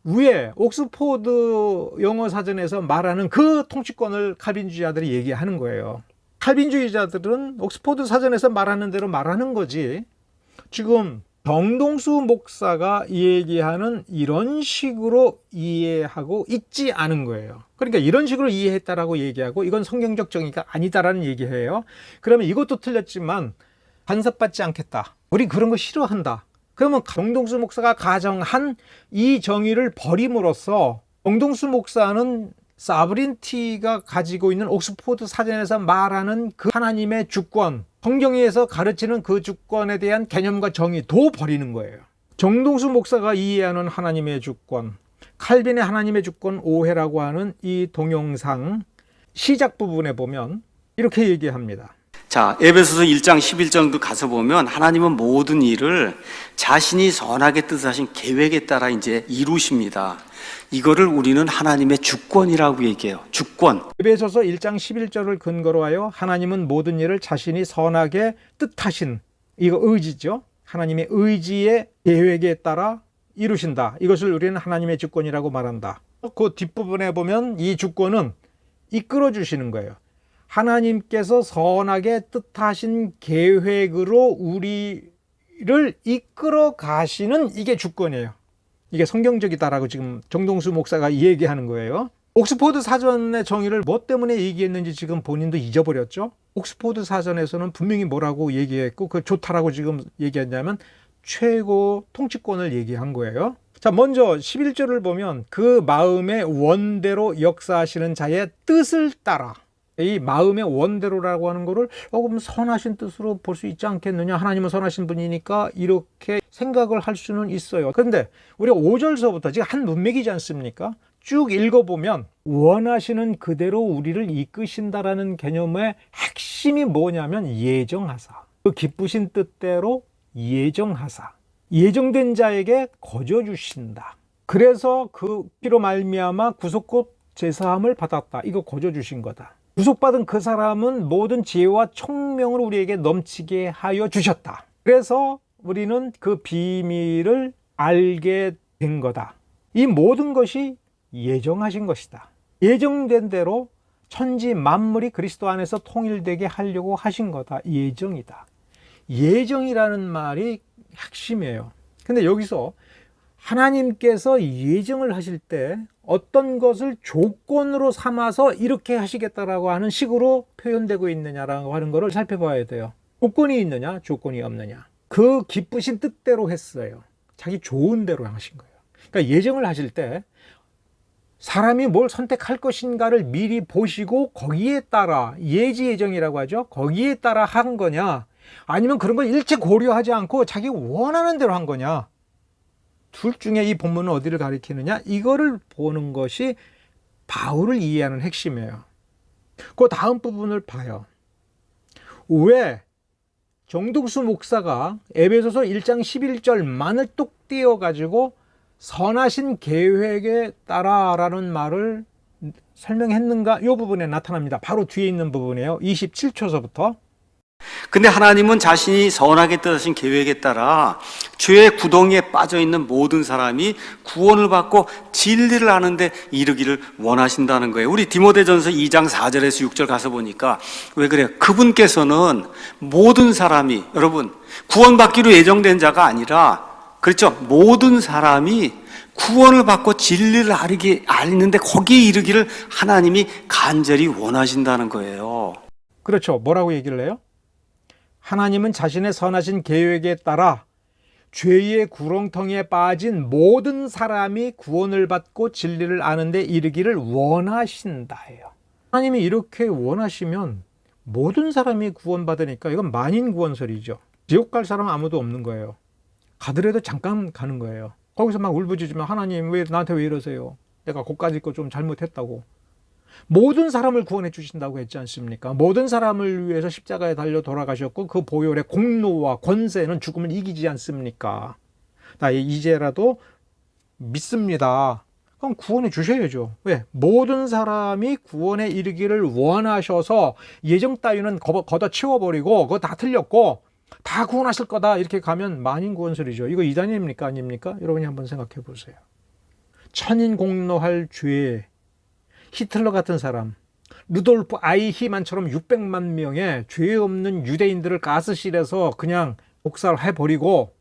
위에 옥스포드 영어 사전에서 말하는 그 통치권을 칼빈주의자들이 얘기하는 거예요. 칼빈주의자들은 옥스포드 사전에서 말하는 대로 말하는 거지, 지금 정동수 목사가 얘기하는 이런 식으로 이해하고 있지 않은 거예요. 그러니까 이런 식으로 이해했다라고 얘기하고 이건 성경적 정의가 아니다라는 얘기해요. 그러면 이것도 틀렸지만 간섭받지 않겠다. 우리 그런 거 싫어한다. 그러면 정동수 목사가 가정한 이 정의를 버림으로써 정동수 목사는 사브린티가 가지고 있는 옥스포드 사전에서 말하는 그 하나님의 주권, 성경에서 가르치는 그 주권에 대한 개념과 정의도 버리는 거예요. 정동수 목사가 이해하는 하나님의 주권, 칼빈의 하나님의 주권 오해라고 하는 이 동영상 시작 부분에 보면 이렇게 얘기합니다. 자, 에베소서 1장 11절도 가서 보면 하나님은 모든 일을 자신이 선하게 뜻하신 계획에 따라 이제 이루십니다. 이거를 우리는 하나님의 주권이라고 얘기해요. 주권. 에베소서 1장 11절을 근거로 하여 하나님은 모든 일을 자신이 선하게 뜻하신, 이거 의지죠. 하나님의 의지의 계획에 따라 이루신다. 이것을 우리는 하나님의 주권이라고 말한다. 그 뒷부분에 보면 이 주권은 이끌어 주시는 거예요. 하나님께서 선하게 뜻하신 계획으로 우리를 이끌어 가시는 이게 주권이에요. 이게 성경적이다라고 지금 정동수 목사가 얘기하는 거예요. 옥스포드 사전의 정의를 뭐 때문에 얘기했는지 지금 본인도 잊어버렸죠. 옥스포드 사전에서는 분명히 뭐라고 얘기했고 그 좋다라고 지금 얘기했냐면 최고 통치권을 얘기한 거예요. 자, 먼저 11절을 보면 그 마음의 원대로 역사하시는 자의 뜻을 따라, 이 마음의 원대로라고 하는 거를 그럼 선하신 뜻으로 볼 수 있지 않겠느냐, 하나님은 선하신 분이니까 이렇게 생각을 할 수는 있어요. 그런데 우리가 5절서부터 지금 한 문맥이지 않습니까? 쭉 읽어보면 원하시는 그대로 우리를 이끄신다라는 개념의 핵심이 뭐냐면 예정하사, 그 기쁘신 뜻대로 예정하사, 예정된 자에게 거저 주신다. 그래서 그 피로 말미암아 구속곧 제사함을 받았다. 이거 거저 주신 거다. 구속받은 그 사람은 모든 지혜와 총명을 우리에게 넘치게 하여 주셨다. 그래서 우리는 그 비밀을 알게 된 거다. 이 모든 것이 예정하신 것이다. 예정된 대로 천지 만물이 그리스도 안에서 통일되게 하려고 하신 거다. 예정이다. 예정이라는 말이 핵심이에요. 근데 여기서 하나님께서 예정을 하실 때 어떤 것을 조건으로 삼아서 이렇게 하시겠다라고 하는 식으로 표현되고 있느냐라고 하는 것을 살펴봐야 돼요. 조건이 있느냐, 조건이 없느냐. 그 기쁘신 뜻대로 했어요. 자기 좋은 대로 하신 거예요. 그러니까 예정을 하실 때 사람이 뭘 선택할 것인가를 미리 보시고 거기에 따라, 예지예정이라고 하죠. 거기에 따라 한 거냐, 아니면 그런 걸 일체 고려하지 않고 자기 원하는 대로 한 거냐. 둘 중에 이 본문은 어디를 가리키느냐, 이거를 보는 것이 바울을 이해하는 핵심이에요. 그 다음 부분을 봐요. 왜 정동수 목사가 에베소서 1장 11절만을 뚝 띄어가지고 선하신 계획에 따라라는 말을 설명했는가? 이 부분에 나타납니다. 바로 뒤에 있는 부분이에요. 27초서부터. 근데 하나님은 자신이 선하게 뜻하신 계획에 따라 죄의 구덩이에 빠져 있는 모든 사람이 구원을 받고 진리를 아는데 이르기를 원하신다는 거예요. 우리 디모데전서 2장 4절에서 6절 가서 보니까 왜 그래요? 그분께서는 모든 사람이, 여러분, 구원받기로 예정된 자가 아니라, 그렇죠? 모든 사람이 구원을 받고 진리를 아는데 거기에 이르기를 하나님이 간절히 원하신다는 거예요. 그렇죠. 뭐라고 얘기를 해요? 하나님은 자신의 선하신 계획에 따라 죄의 구렁텅이에 빠진 모든 사람이 구원을 받고 진리를 아는 데 이르기를 원하신다예요. 하나님이 이렇게 원하시면 모든 사람이 구원받으니까 이건 만인 구원설이죠. 지옥 갈 사람은 아무도 없는 거예요. 가더라도 잠깐 가는 거예요. 거기서 막 울부짖으면 하나님 왜 나한테 왜 이러세요? 내가 고까지 거 좀 잘못했다고. 모든 사람을 구원해 주신다고 했지 않습니까? 모든 사람을 위해서 십자가에 달려 돌아가셨고 그 보혈의 공로와 권세는 죽음을 이기지 않습니까? 나 이제라도 믿습니다. 그럼 구원해 주셔야죠. 왜? 모든 사람이 구원에 이르기를 원하셔서 예정 따위는 걷어 치워버리고 그거 다 틀렸고 다 구원하실 거다 이렇게 가면 만인 구원설이죠. 이거 이단입니까? 아닙니까? 여러분이 한번 생각해 보세요. 천인 공로할 죄, 히틀러 같은 사람, 루돌프 아이히만처럼 600만 명의 죄 없는 유대인들을 가스실에서 그냥 목살해버리고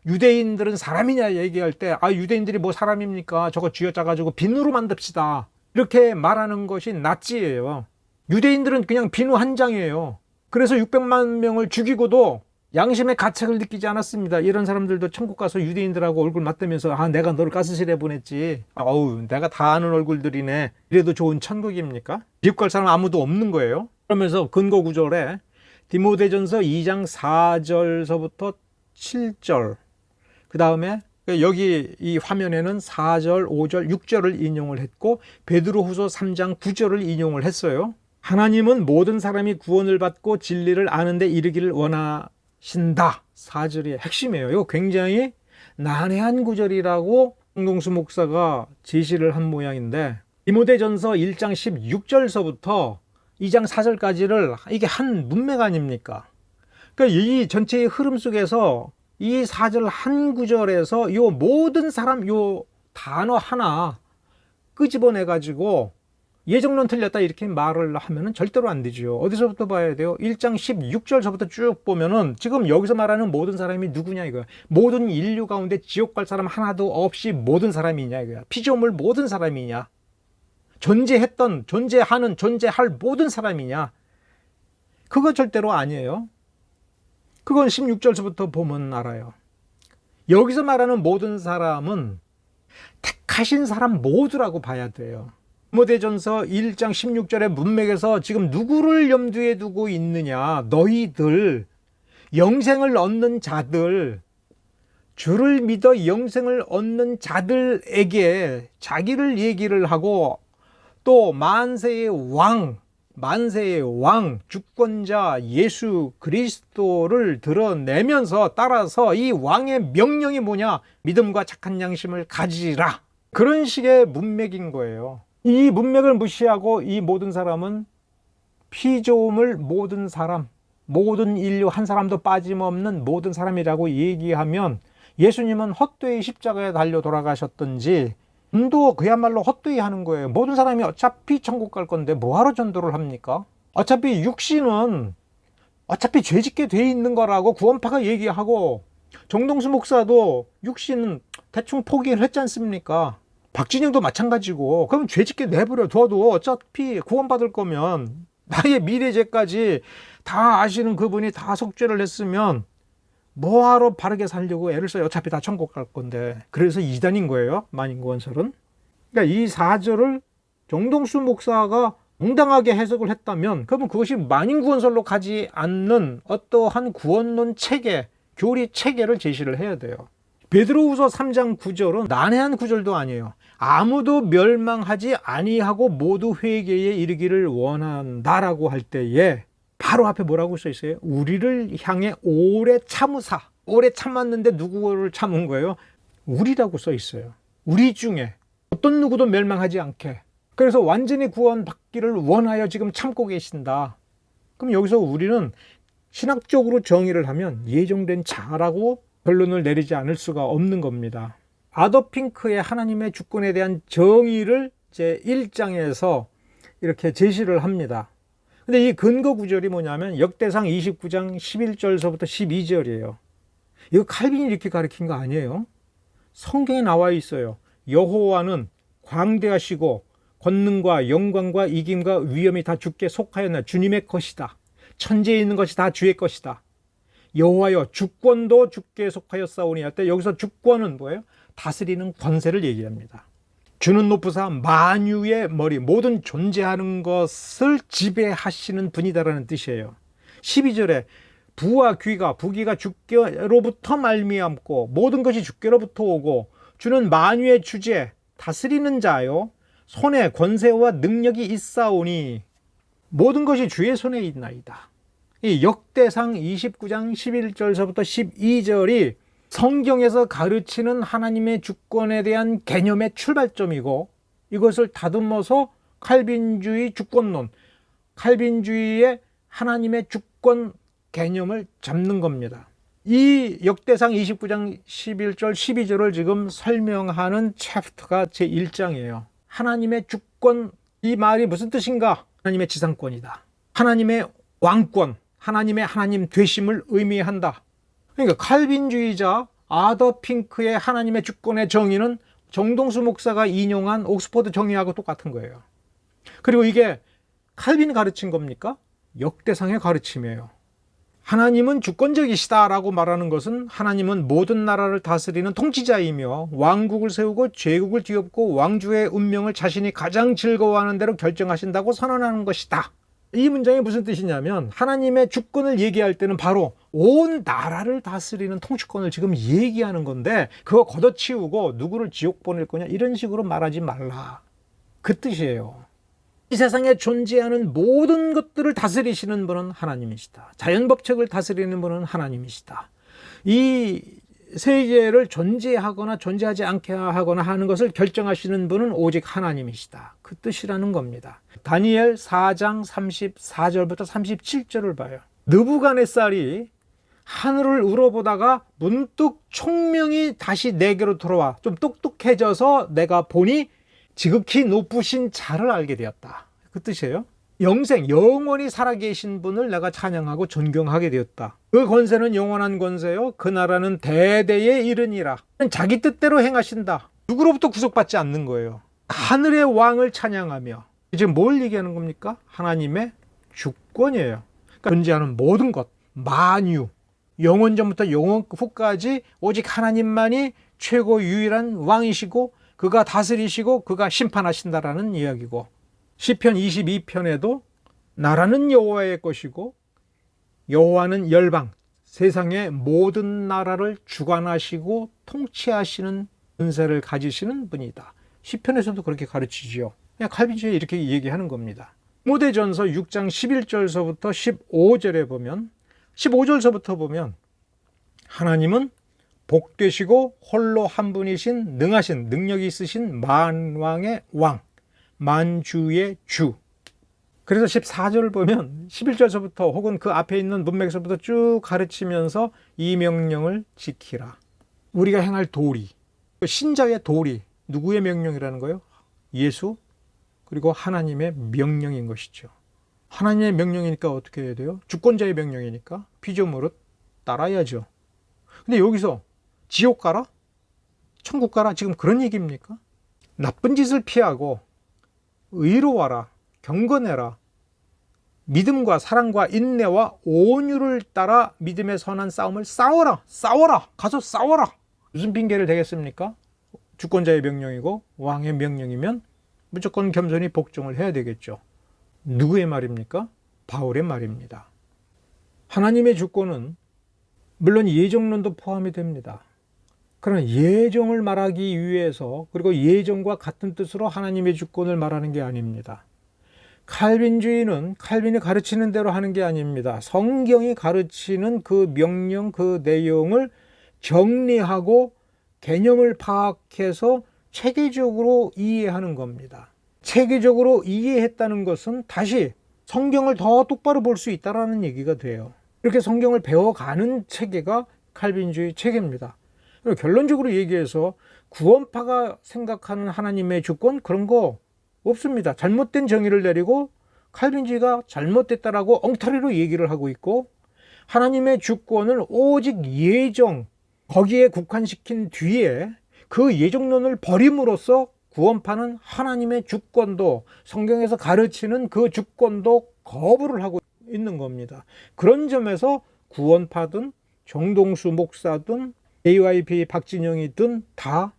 유대인들은 사람이냐 얘기할 때 유대인들이 뭐 사람입니까? 저거 쥐어짜가지고 비누로 만듭시다. 이렇게 말하는 것이 나치예요. 유대인들은 그냥 비누 한 장이에요. 그래서 600만 명을 죽이고도 양심의 가책을 느끼지 않았습니다. 이런 사람들도 천국 가서 유대인들하고 얼굴 맞대면서 내가 너를 가스실에 보냈지. 내가 다 아는 얼굴들이네. 이래도 좋은 천국입니까? 지옥 갈 사람 아무도 없는 거예요. 그러면서 근거 구절에 디모데전서 2장 4절서부터 7절 그 다음에 여기 이 화면에는 4절, 5절, 6절을 인용을 했고 베드로후서 3장 9절을 인용을 했어요. 하나님은 모든 사람이 구원을 받고 진리를 아는 데 이르기를 원하신다. 4절이 핵심이에요. 이거 굉장히 난해한 구절이라고 홍동수 목사가 제시를 한 모양인데 디모데전서 1장 16절서부터 2장 4절까지를 이게 한 문맥 아닙니까? 그러니까 이 전체의 흐름 속에서 이 4절 한 구절에서 요 모든 사람 요 단어 하나 끄집어내 가지고 예정론 틀렸다 이렇게 말을 하면은 절대로 안 되죠. 어디서부터 봐야 돼요? 1장 16절서부터 쭉 보면은 지금 여기서 말하는 모든 사람이 누구냐 이거야. 모든 인류 가운데 지옥 갈 사람 하나도 없이 모든 사람이냐 이거야. 피조물 모든 사람이냐. 존재했던, 존재하는, 존재할 모든 사람이냐. 그거 절대로 아니에요. 그건 16절서부터 보면 알아요. 여기서 말하는 모든 사람은 택하신 사람 모두라고 봐야 돼요. 디모데전서 1장 16절의 문맥에서 지금 누구를 염두에 두고 있느냐. 너희들 영생을 얻는 자들, 주를 믿어 영생을 얻는 자들에게 자기를 얘기를 하고 또 만세의 왕, 주권자 예수 그리스도를 드러내면서 따라서 이 왕의 명령이 뭐냐? 믿음과 착한 양심을 가지라. 그런 식의 문맥인 거예요. 이 문맥을 무시하고 이 모든 사람은 피조물 모든 사람, 모든 인류 한 사람도 빠짐없는 모든 사람이라고 얘기하면 예수님은 헛되이 십자가에 달려 돌아가셨던지 전도 그야말로 헛되이 하는 거예요. 모든 사람이 어차피 천국 갈 건데 뭐하러 전도를 합니까? 어차피 육신은 어차피 죄짓게 돼 있는 거라고 구원파가 얘기하고 정동수 목사도 육신은 대충 포기를 했지 않습니까? 박진영도 마찬가지고 그럼 죄짓게 내버려 둬도 어차피 구원받을 거면 나의 미래죄까지 다 아시는 그분이 다 속죄를 했으면 뭐하러 바르게 살려고 애를 써요. 어차피 다 천국 갈 건데. 그래서 이단인 거예요. 만인구원설은. 그러니까 이 4절을 정동수 목사가 정당하게 해석을 했다면 그러면 그것이 만인구원설로 가지 않는 어떠한 구원론 체계, 교리 체계를 제시를 해야 돼요. 베드로후서 3장 9절은 난해한 구절도 아니에요. 아무도 멸망하지 아니하고 모두 회개에 이르기를 원한다라고 할 때에 바로 앞에 뭐라고 써 있어요? 우리를 향해 오래 참으사. 오래 참았는데 누구를 참은 거예요? 우리라고 써 있어요. 우리 중에 어떤 누구도 멸망하지 않게. 그래서 완전히 구원받기를 원하여 지금 참고 계신다. 그럼 여기서 우리는 신학적으로 정의를 하면 예정된 자라고 결론을 내리지 않을 수가 없는 겁니다. 아더 핑크의 하나님의 주권에 대한 정의를 제 1장에서 이렇게 제시를 합니다. 근데 이 근거 구절이 뭐냐면 역대상 29장 11절서부터 12절이에요. 이거 칼빈이 이렇게 가르친 거 아니에요. 성경에 나와 있어요. 여호와는 광대하시고 권능과 영광과 이김과 위엄이 다 주께 속하였나. 주님의 것이다. 천지에 있는 것이 다 주의 것이다. 여호와여 주권도 주께 속하였사오니 할 때 여기서 주권은 뭐예요? 다스리는 권세를 얘기합니다. 주는 높으사 만유의 머리, 모든 존재하는 것을 지배하시는 분이다라는 뜻이에요. 12절에 부와 귀가 부귀가 주께로부터 말미암고 모든 것이 주께로부터 오고 주는 만유의 주제 다스리는 자요 손에 권세와 능력이 있사오니 모든 것이 주의 손에 있나이다. 이 역대상 29장 11절서부터 12절이 성경에서 가르치는 하나님의 주권에 대한 개념의 출발점이고 이것을 다듬어서 칼빈주의 주권론, 칼빈주의의 하나님의 주권 개념을 잡는 겁니다. 이 역대상 29장 11절 12절을 지금 설명하는 챕터가 제1장이에요. 하나님의 주권, 이 말이 무슨 뜻인가? 하나님의 지상권이다. 하나님의 왕권, 하나님의 하나님 되심을 의미한다. 그러니까 칼빈주의자 아더 핑크의 하나님의 주권의 정의는 정동수 목사가 인용한 옥스퍼드 정의하고 똑같은 거예요. 그리고 이게 칼빈이 가르친 겁니까? 역대상의 가르침이에요. 하나님은 주권적이시다라고 말하는 것은 하나님은 모든 나라를 다스리는 통치자이며 왕국을 세우고 제국을 뒤엎고 왕주의 운명을 자신이 가장 즐거워하는 대로 결정하신다고 선언하는 것이다. 이 문장이 무슨 뜻이냐면 하나님의 주권을 얘기할 때는 바로 온 나라를 다스리는 통치권을 지금 얘기하는 건데 그거 걷어치우고 누구를 지옥 보낼 거냐 이런 식으로 말하지 말라. 그 뜻이에요. 이 세상에 존재하는 모든 것들을 다스리시는 분은 하나님이시다. 자연법칙을 다스리는 분은 하나님이시다. 이 세계를 존재하거나 존재하지 않게 하거나 하는 것을 결정하시는 분은 오직 하나님이시다. 그 뜻이라는 겁니다. 다니엘 4장 34절부터 37절을 봐요. 느부갓네살이 하늘을 우러보다가 문득 총명이 다시 내게로 돌아와 좀 똑똑해져서 내가 보니 지극히 높으신 자를 알게 되었다. 그 뜻이에요. 영생, 영원히 살아계신 분을 내가 찬양하고 존경하게 되었다. 그 권세는 영원한 권세요. 그 나라는 대대에 이르니라. 자기 뜻대로 행하신다. 누구로부터 구속받지 않는 거예요. 하늘의 왕을 찬양하며 지금 뭘 얘기하는 겁니까? 하나님의 주권이에요. 그러니까 존재하는 모든 것, 만유, 영원 전부터 영원 후까지 오직 하나님만이 최고 유일한 왕이시고 그가 다스리시고 그가 심판하신다라는 이야기고 시편 22편에도 나라는 여호와의 것이고 여호와는 열방 세상의 모든 나라를 주관하시고 통치하시는 권세를 가지시는 분이다. 시편에서도 그렇게 가르치지요. 그냥 칼빈주의 이렇게 얘기하는 겁니다. 디모데전서 6장 11절서부터 15절에 보면 15절서부터 보면 하나님은 복되시고 홀로 한 분이신 능하신 능력이 있으신 만왕의 왕 만주의 주. 그래서 14절을 보면 11절서부터 혹은 그 앞에 있는 문맥에서부터 쭉 가르치면서 이 명령을 지키라. 우리가 행할 도리, 신자의 도리, 누구의 명령이라는 거예요? 예수 그리고 하나님의 명령인 것이죠. 하나님의 명령이니까 어떻게 해야 돼요? 주권자의 명령이니까 피조물을 따라야죠. 근데 여기서 지옥 가라? 천국 가라? 지금 그런 얘기입니까? 나쁜 짓을 피하고 의로워라, 경건해라, 믿음과 사랑과 인내와 온유를 따라 믿음의 선한 싸움을 싸워라, 가서 싸워라. 무슨 핑계를 대겠습니까? 주권자의 명령이고 왕의 명령이면 무조건 겸손히 복종을 해야 되겠죠. 누구의 말입니까? 바울의 말입니다. 하나님의 주권은 물론 예정론도 포함이 됩니다. 그러나 예정을 말하기 위해서 그리고 예정과 같은 뜻으로 하나님의 주권을 말하는 게 아닙니다. 칼빈주의는 칼빈이 가르치는 대로 하는 게 아닙니다. 성경이 가르치는 그 명령, 그 내용을 정리하고 개념을 파악해서 체계적으로 이해하는 겁니다. 체계적으로 이해했다는 것은 다시 성경을 더 똑바로 볼 수 있다는 얘기가 돼요. 이렇게 성경을 배워가는 체계가 칼빈주의 체계입니다. 그리고 결론적으로 얘기해서 구원파가 생각하는 하나님의 주권 그런 거 없습니다. 잘못된 정의를 내리고 칼빈주의가 잘못됐다라고 엉터리로 얘기를 하고 있고 하나님의 주권을 오직 예정 거기에 국한시킨 뒤에 그 예정론을 버림으로써 구원파는 하나님의 주권도 성경에서 가르치는 그 주권도 거부를 하고 있는 겁니다. 그런 점에서 구원파든 정동수 목사든 JYP 박진영이든 다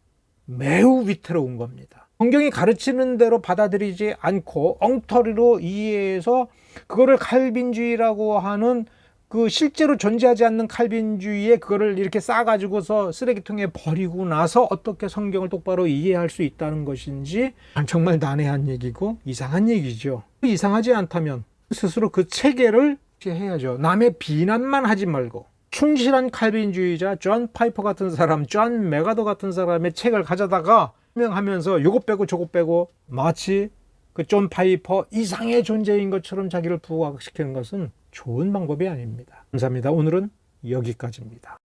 매우 위태로운 겁니다. 성경이 가르치는 대로 받아들이지 않고 엉터리로 이해해서 그거를 칼빈주의라고 하는 그 실제로 존재하지 않는 칼빈주의에 그거를 이렇게 싸가지고서 쓰레기통에 버리고 나서 어떻게 성경을 똑바로 이해할 수 있다는 것인지 정말 난해한 얘기고 이상한 얘기죠. 이상하지 않다면 스스로 그 체계를 해야죠. 남의 비난만 하지 말고 충실한 칼빈주의자 존 파이퍼 같은 사람, 존 메가더 같은 사람의 책을 가져다가 설명하면서 요거 빼고 저거 빼고 마치 그 존 파이퍼 이상의 존재인 것처럼 자기를 부각시키는 것은 좋은 방법이 아닙니다. 감사합니다. 오늘은 여기까지입니다.